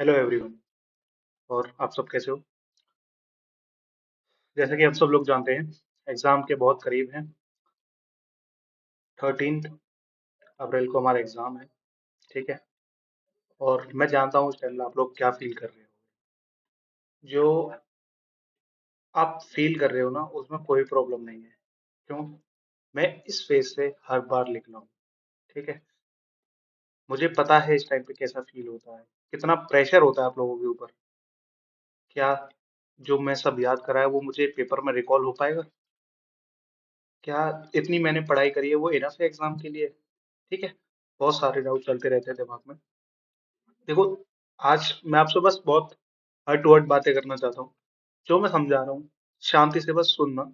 Hello everyone. और आप सब कैसे हो? जैसा कि आप सब लोग जानते हैं, एग्जाम के बहुत करीब हैं। 13 अप्रैल को हमारा एग्जाम है। ठीक है। और मैं जानता हूँ उस टाइम में आप लोग क्या फील कर रहे हो। जो आप फील कर रहे हो ना, उसमें कोई प्रॉब्लम नहीं है। क्यों? मैं इस फेज से हर बार निकला हूँ। ठीक है। मुझे पता है इस टाइम पे कैसा फील होता है, कितना प्रेशर होता है आप लोगों के ऊपर। क्या जो मैं सब याद करा है वो मुझे पेपर में रिकॉल हो पाएगा? क्या इतनी मैंने पढ़ाई करी है वो इनफ है एग्जाम के लिए? ठीक है। बहुत सारे डाउट चलते रहते हैं दिमाग में। देखो, आज मैं आपसे बस बहुत हर्ट टू हर्ट बातें करना चाहता हूँ। जो मैं समझा रहा हूँ, शांति से बस सुनना।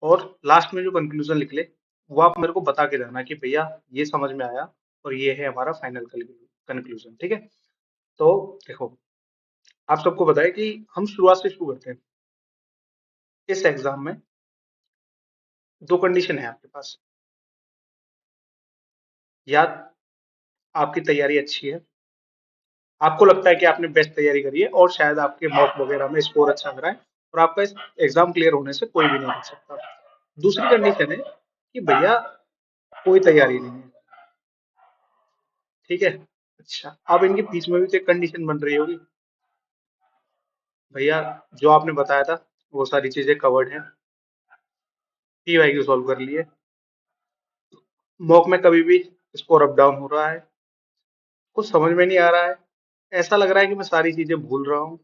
और लास्ट में जो कंक्लूजन निकले, वो आप मेरे को बता के जाना कि भैया ये समझ में आया और ये है हमारा फाइनल कंक्लूजन। ठीक है। तो देखो, आप सबको पता है कि हम शुरुआत से शुरू करते हैं। इस एग्जाम में दो कंडीशन है आपके पास। या आपकी तैयारी अच्छी है, आपको लगता है कि आपने बेस्ट तैयारी करी है और शायद आपके मॉक वगैरह में स्कोर अच्छा आ रहा है और आपका इस एग्जाम क्लियर होने से कोई भी नहीं रोक सकता। दूसरी कंडीशन है कि भैया कोई तैयारी नहीं है। ठीक है। अच्छा, अब इनके बीच में भी तो एक कंडीशन बन रही होगी। भैया जो आपने बताया था वो सारी चीजें कवर्ड हैं, पीवाईक्यू सॉल्व कर लिए, मॉक में कभी भी स्कोर अप डाउन हो रहा है, कुछ समझ में नहीं आ रहा है, ऐसा लग रहा है कि मैं सारी चीजें भूल रहा हूँ।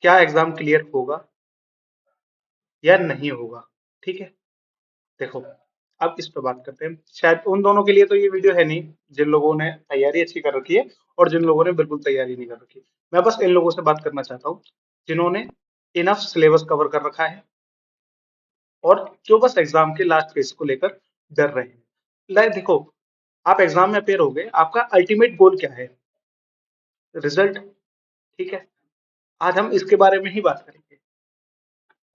क्या एग्जाम क्लियर होगा या नहीं होगा? ठीक है। देखो, अब इस पे बात करते हैं। शायद उन दोनों के लिए तो ये वीडियो है नहीं जिन लोगों ने तैयारी अच्छी कर रखी है और जिन लोगों ने बिल्कुल तैयारी नहीं कर रखी। मैं बस इन लोगों से बात करना चाहता हूँ जिन्होंने इनफ सिलेबस कवर कर रखा है और जो बस एग्जाम के लास्ट फेज को लेकर डर रहे हैं। लाइक देखो, आप एग्जाम में अपेयर हो गए, आपका अल्टीमेट गोल क्या है? रिजल्ट। ठीक है। आज हम इसके बारे में ही बात करेंगे।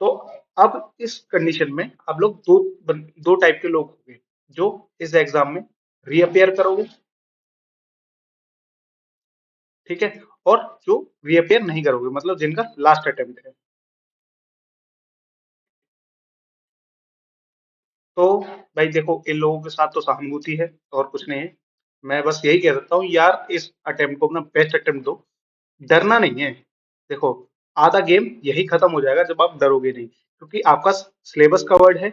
तो अब इस कंडीशन में आप लोग दो टाइप के लोग होंगे जो इस एग्जाम में रीअपेयर करोगे। ठीक है। और जो रीअपेयर नहीं करोगे, मतलब जिनका लास्ट अटेम्प्ट है। तो भाई देखो, इन लोगों के साथ तो सहानुभूति है और कुछ नहीं है। मैं बस यही कह सकता हूँ यार, इस अटेम्प्ट को अपना बेस्ट अटेम्प्ट दो। डरना नहीं है। देखो, आधा गेम यही खत्म हो जाएगा जब आप डरोगे नहीं, क्योंकि आपका सिलेबस कवर्ड है।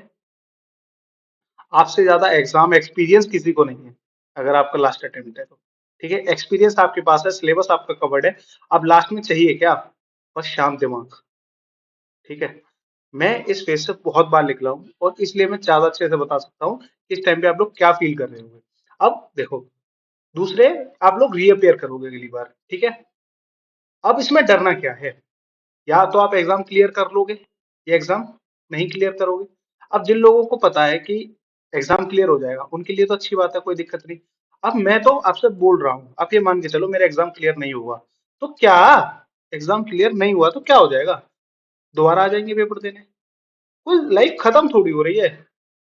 आपसे ज्यादा एग्जाम एक्सपीरियंस किसी को नहीं है अगर आपका लास्ट अटेम्प्ट है तो। ठीक है, एक्सपीरियंस आपके पास है, सिलेबस आपका कवर्ड है। अब लास्ट में चाहिए क्या? बस शांत दिमाग। ठीक है। मैं इस फेज से बहुत बार निकला हूँ और इसलिए मैं ज्यादा अच्छे से बता सकता हूँ कि इस टाइम पे आप लोग क्या फील कर रहे होंगे। अब देखो, दूसरे, आप लोग रीअपेयर करोगे अगली बार। ठीक है। अब इसमें डरना क्या है? या तो आप एग्जाम क्लियर कर लोगे या एग्जाम नहीं क्लियर करोगे। अब जिन लोगों को पता है कि एग्जाम क्लियर हो जाएगा उनके लिए तो अच्छी बात है, कोई दिक्कत नहीं। अब मैं तो आपसे बोल रहा हूँ, आप ये मान के चलो मेरा एग्जाम क्लियर नहीं हुआ, तो क्या? एग्जाम क्लियर नहीं हुआ तो क्या हो जाएगा? दोबारा आ जाएंगे पेपर देने? कोई लाइफ खत्म थोड़ी हो रही है।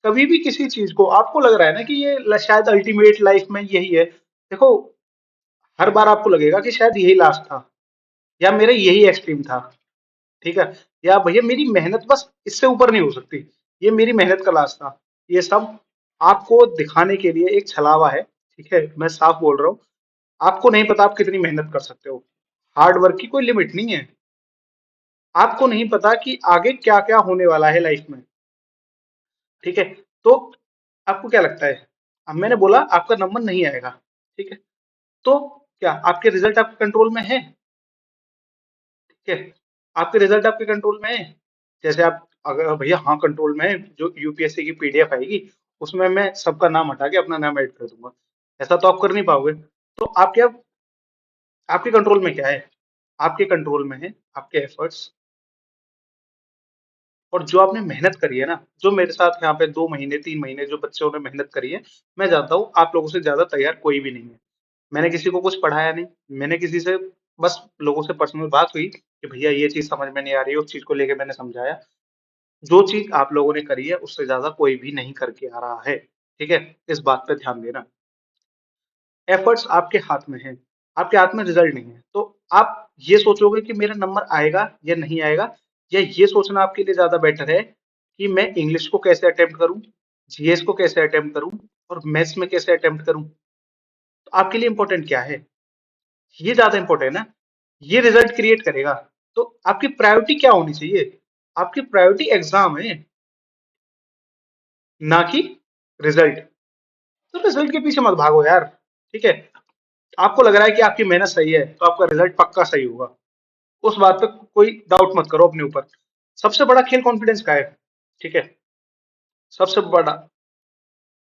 कभी भी किसी चीज को आपको लग रहा है ना कि ये शायद अल्टीमेट लाइफ में यही है, देखो, हर बार आपको लगेगा कि शायद यही लास्ट था या मेरा यही एक्सट्रीम था। ठीक है। या भैया मेरी मेहनत बस इससे ऊपर नहीं हो सकती, ये मेरी मेहनत का लास्ट था। ये सब आपको दिखाने के लिए एक छलावा है। ठीक है, मैं साफ बोल रहा हूँ। आपको नहीं पता आप कितनी मेहनत कर सकते हो। हार्ड वर्क की कोई लिमिट नहीं है। आपको नहीं पता कि आगे क्या क्या होने वाला है लाइफ में। ठीक है। तो आपको क्या लगता है? अब मैंने बोला आपका नंबर नहीं आएगा। ठीक है। तो क्या आपके रिजल्ट आपके कंट्रोल में है? ठीक है। आपके रिजल्ट आपके कंट्रोल में है। जैसे आप, अगर भैया हाँ कंट्रोल में है, जो यूपीएससी की पीडीएफ आएगी उसमें मैं सबका नाम हटा के अपना नाम ऐड कर दूंगा। ऐसा तो आप कर नहीं पाओगे। तो आप क्या, आपके कंट्रोल में क्या है? आपके कंट्रोल में है आपके एफर्ट्स और जो आपने मेहनत करी है ना। जो मेरे साथ यहाँ पे 2 महीने 3 महीने जो बच्चों ने मेहनत करी है, मैं जानता हूँ आप लोगों से ज्यादा तैयार कोई भी नहीं है। मैंने किसी को कुछ पढ़ाया नहीं। मैंने किसी से, बस लोगों से पर्सनल बात हुई कि भैया ये चीज समझ में नहीं आ रही है, उस चीज को लेके मैंने समझाया। जो चीज आप लोगों ने करी है उससे ज्यादा कोई भी नहीं करके आ रहा है। ठीक है। इस बात पे ध्यान देना। एफर्ट्स आपके हाथ में है। आपके हाथ में रिजल्ट नहीं है, तो आप ये सोचोगे कि मेरा नंबर आएगा या नहीं आएगा, या ये सोचना आपके लिए ज्यादा बेटर है कि मैं इंग्लिश को कैसे अटेम्प्ट करूं, जीएस को कैसे अटेम्प्ट करूं, और मैथ्स में कैसे अटेम्प्ट करूं। तो आपके लिए इंपॉर्टेंट क्या है, ये ज्यादा इंपॉर्टेंट है ना, ये रिजल्ट क्रिएट करेगा। तो आपकी प्रायोरिटी क्या होनी चाहिए, आपकी प्रायोरिटी एग्जाम है, ना कि रिजल्ट। तो रिजल्ट के पीछे मत भागो यार, ठीक है। आपको लग रहा है कि आपकी मेहनत सही है तो आपका रिजल्ट पक्का सही होगा, उस बात पे कोई डाउट मत करो अपने ऊपर। सबसे बड़ा खेल कॉन्फिडेंस का है, ठीक है। सबसे बड़ा,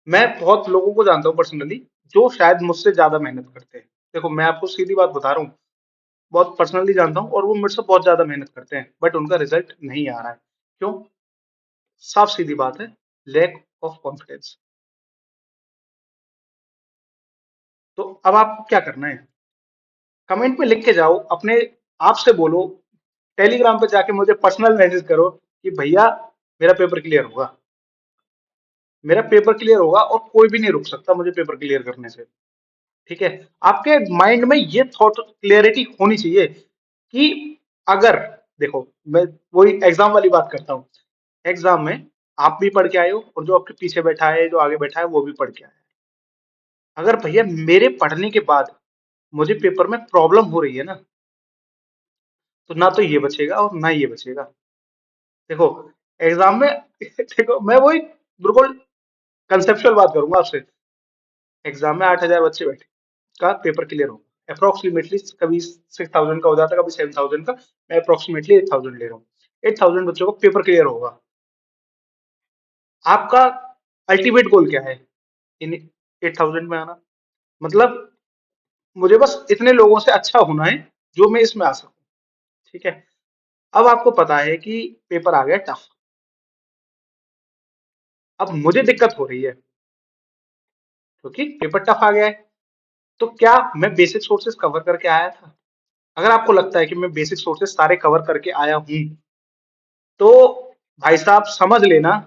मैं बहुत लोगों को जानता हूँ पर्सनली जो शायद मुझसे ज्यादा मेहनत करते हैं। देखो मैं आपको सीधी बात बता रहा हूँ, बहुत पर्सनली जानता हूँ, और वो मुझसे बहुत ज्यादा मेहनत करते हैं बट उनका रिजल्ट नहीं आ रहा है। क्यों? साफ सीधी बात है, लैक ऑफ कॉन्फिडेंस। तो अब आपको क्या करना है, कमेंट में लिख के जाओ, अपने आप से बोलो, टेलीग्राम पे जाके मुझे पर्सनल मैसेज करो कि भैया मेरा पेपर क्लियर होगा, मेरा पेपर क्लियर होगा और कोई भी नहीं रुक सकता मुझे पेपर क्लियर करने से। ठीक है, आपके माइंड में ये थॉट क्लियरिटी होनी चाहिए कि अगर, देखो मैं वही एग्जाम वाली बात करता हूँ, एग्जाम में आप भी पढ़ के आए हो और जो आपके पीछे बैठा है, जो आगे बैठा है, वो भी पढ़ के आया है। अगर भैया मेरे पढ़ने के बाद मुझे पेपर में प्रॉब्लम हो रही है ना, तो ना तो ये बचेगा और ना ये बचेगा। देखो एग्जाम में देखो मैं वही बिल्कुल कंसेप्चुअल बात करूंगा आपसे। एग्जाम में 8,000 बच्चे बैठे, का पेपर क्लियर हो अप्रोक्सीमेटली, कभी 6,000 का हो जाता है, कभी 7,000 का, मैं अप्रोक्सीमेटली 8,000 ले रहा हूँ। 8,000 बच्चों का पेपर क्लियर होगा। आपका अल्टीमेट गोल क्या है, इन 8,000 में आना, मतलब मुझे बस इतने लोगों से अच्छा होना है जो मैं इसमें आ सकूं। ठीक है, अब आपको पता है कि पेपर आ गया टफ, अब मुझे दिक्कत हो रही है क्योंकि पेपर टफ आ गया है। तो क्या मैं बेसिक सोर्सेज कवर करके आया था? अगर आपको लगता है कि मैं बेसिक सोर्सेज सारे कवर करके आया हूं, तो भाई साहब समझ लेना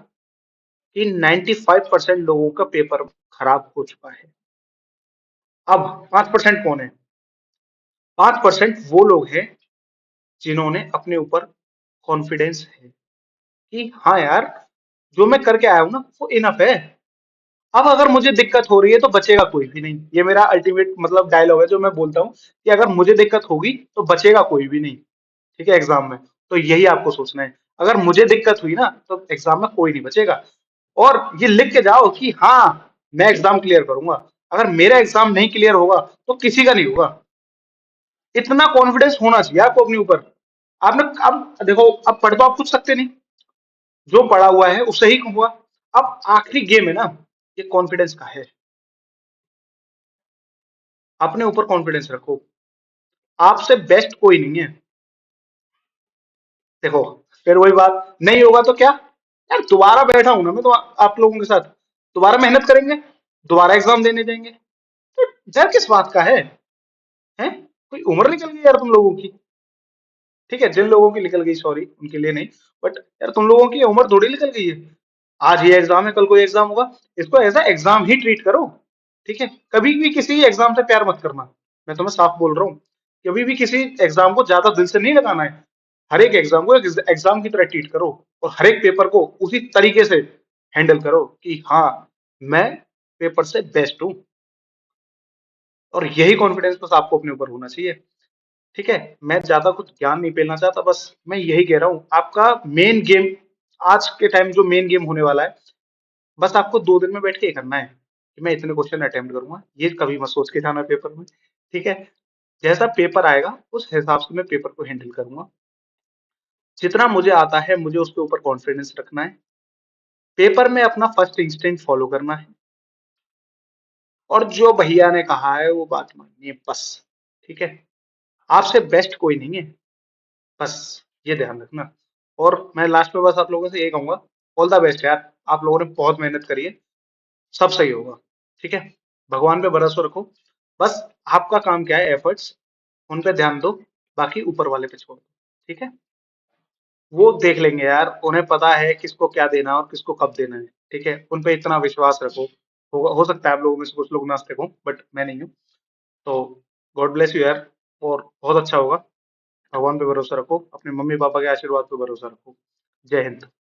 कि 95% लोगों का पेपर खराब हो चुका है। अब 5% कौन है? 5% वो लोग हैं जिन्होंने अपने ऊपर कॉन्फिडेंस है कि हाँ यार, जो मैं करके आया हूं ना वो इनफ है। अब अगर मुझे दिक्कत हो रही है तो बचेगा कोई भी नहीं, ये मेरा अल्टीमेट मतलब डायलॉग है जो मैं बोलता हूँ कि अगर मुझे दिक्कत होगी तो बचेगा कोई भी नहीं। ठीक है, एग्जाम में तो यही आपको सोचना है, अगर मुझे दिक्कत हुई ना तो एग्जाम में कोई नहीं बचेगा। और ये लिख के जाओ कि हाँ मैं एग्जाम क्लियर करूंगा, अगर मेरा एग्जाम नहीं क्लियर होगा तो किसी का नहीं होगा। इतना कॉन्फिडेंस होना चाहिए आपको अपने ऊपर। आपने अब देखो, अब पढ़ तो आप पूछ सकते नहीं, जो पढ़ा हुआ है उससे ही हुआ। अब आखिरी गेम है ना, ये कॉन्फिडेंस का है। अपने ऊपर कॉन्फिडेंस रखो, आपसे बेस्ट कोई नहीं है। देखो फिर वही बात, नहीं होगा तो क्या, यार दोबारा बैठा हूं ना मैं तो आप लोगों के साथ, दोबारा मेहनत करेंगे, दोबारा एग्जाम देने जाएंगे। तो डर किस बात का है? हैं? कोई उम्र निकल गई यार तुम लोगों की। ठीक है, जिन लोगों की निकल गई सॉरी उनके लिए नहीं, बट यार तुम लोगों की उम्र थोड़ी निकल गई है। आज ये एग्जाम है, कल कोई एग्जाम होगा, इसको एज एग्जाम ही ट्रीट करो। ठीक है, कभी भी किसी एग्जाम से प्यार मत करना, मैं तुम्हें साफ बोल रहा हूँ। कभी भी किसी एग्जाम को ज्यादा दिल से नहीं लगाना है, हर एक एग्जाम को एक एग्जाम की तरह ट्रीट करो, और हर एक पेपर को उसी तरीके से हैंडल करो कि हाँ मैं पेपर से बेस्ट हूँ। और यही कॉन्फिडेंस बस आपको अपने ऊपर होना चाहिए। ठीक है, मैं ज्यादा कुछ ज्ञान नहीं फैलाना चाहता, बस मैं यही कह रहा हूँ आपका मेन गेम आज के टाइम जो मेन गेम होने वाला है, बस आपको 2 दिन में बैठ के ये करना है कि मैं इतने क्वेश्चन अटेम्प्ट करूंगा, ये कभी मत सोच के जाना पेपर में। ठीक है, जैसा पेपर आएगा उस हिसाब से मैं पेपर को हैंडल करूंगा। जितना मुझे आता है मुझे उसके ऊपर कॉन्फिडेंस रखना है, पेपर में अपना फर्स्ट इंस्टिंक्ट फॉलो करना है, और जो भैया ने कहा है वो बात माननी है बस। ठीक है, आपसे बेस्ट कोई नहीं है, बस ये ध्यान रखना। और मैं लास्ट में बस आप लोगों से ये कहूंगा, ऑल द बेस्ट यार, आप लोगों ने बहुत मेहनत करी है, सब सही होगा। ठीक है, भगवान पे भरोसा रखो, बस आपका काम क्या है, एफर्ट्स उन पे ध्यान दो, बाकी ऊपर वाले पे छोड़ दो। ठीक है, वो देख लेंगे यार, उन्हें पता है किसको क्या देना है और किसको कब देना है। ठीक है, उन पे इतना विश्वास रखो। हो सकता है आप लोगों में से कुछ लोग नास्तिक हों बट मैं नहीं हूँ। तो गॉड ब्लेस यू यार। और बहुत अच्छा होगा। भगवान पे भरोसा रखो, अपने मम्मी पापा के आशीर्वाद पे भरोसा रखो। जय हिंद।